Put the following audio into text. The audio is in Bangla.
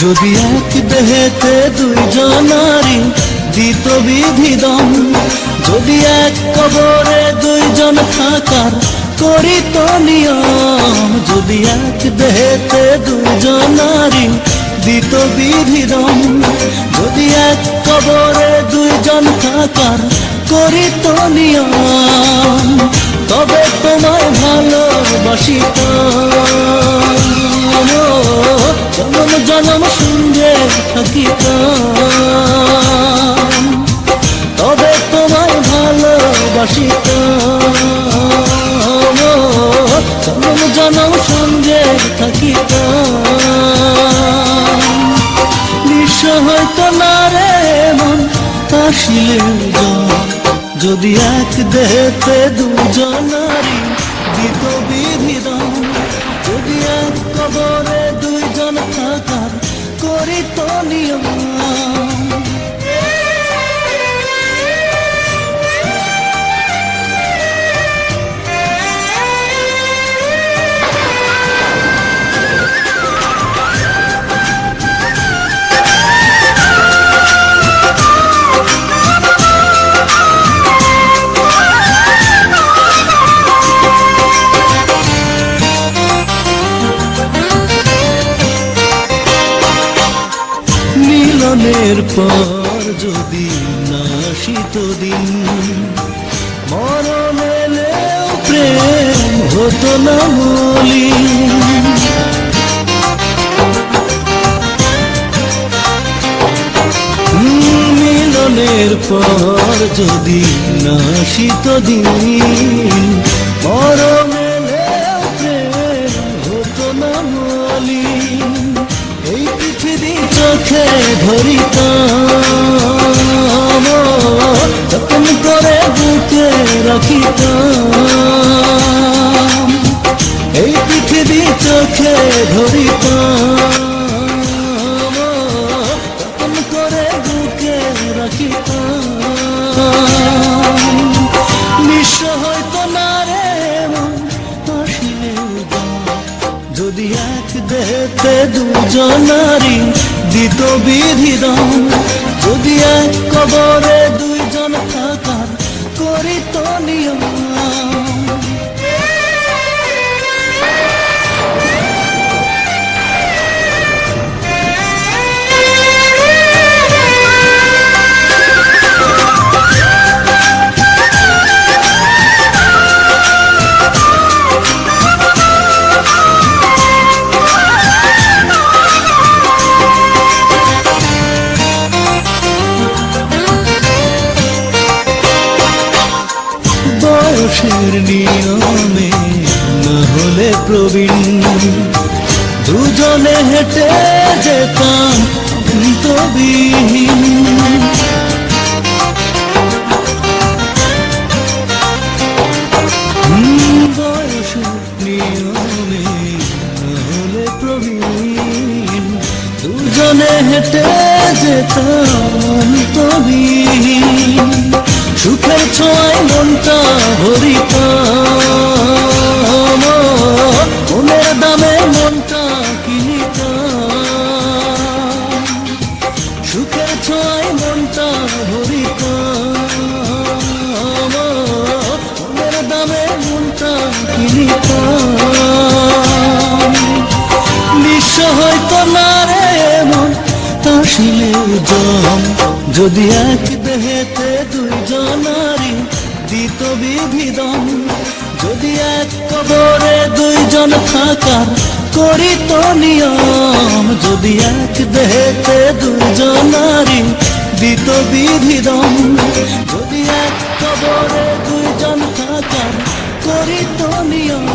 যদি এক দেহেতে দুইজনারি দিত বিধিদম, যদি এক কবরে দুইজন থাকার করিত নিয়ম, যদি এক দেহেতে দুইজনারি দিত বিধিদম, যদি এক কবরে দুইজন থাকার করিত নিয়ম, তবে তোমায় ভালোবাসিতাম, জনম জনম সঙ্গে থাকিতাম, তবে তোমায় ভালোবাসিতাম, জনম জনম সঙ্গে থাকিতাম। নিঃস্ব হয়তো না রে মন আসিলে যদি এক দেহেতে দুজনারি দিত বিধিদম, যদি এক কবরে দুইজন থাকার করিত নিয়ম। মিলনের পর যদি না আসিত দিন, মরণ এলেও প্রেম হতো না মলিন। মিলনের পর যদি না আসিত দিন, মরণ এলেও প্রেম হতো না মলিন। এই পৃথিবী চোখে ধরিতাম, যতন করে বুকে রাখিতাম, এই পৃথিবী চোখে ধরিতাম, যতন করে বুকে রাখিতাম। নিঃস্ব হয়তো না রে মন আসিলে যদি এক দেহেতে দুজনারি দিত বিধিদম, যদি এক কবরে দুইজন থাকার করিত নিয়ম। বয়সের নিয়মে না হলে প্রবীণ, দুজনে হেঁটে যেতাম অন্তবিহীন। বয়সের নিয়মে না হলে প্রবীণ, দুজনে হেঁটে যেতাম অন্তবিহীন। সুখের ছোঁয়ায় মনটা ভরিতাম, মনের দামে মনটা কিনিতাম। সুখের ছোঁয়ায় মনটা ভরিতাম, মনের দামে মনটা কিনিতাম। নিঃস্ব হয়তো না রে মন আসিলে জম, যদি এক দেহেতে দুইজনারি দিত বিধিদম, যদি এক কবরে দুইজন থাকার করিত নিয়ম, যদি এক দেহেতে দুইজনারি দিত বিধিদম, যদি এক কবরে দুইজন থাকার করিত নিয়ম।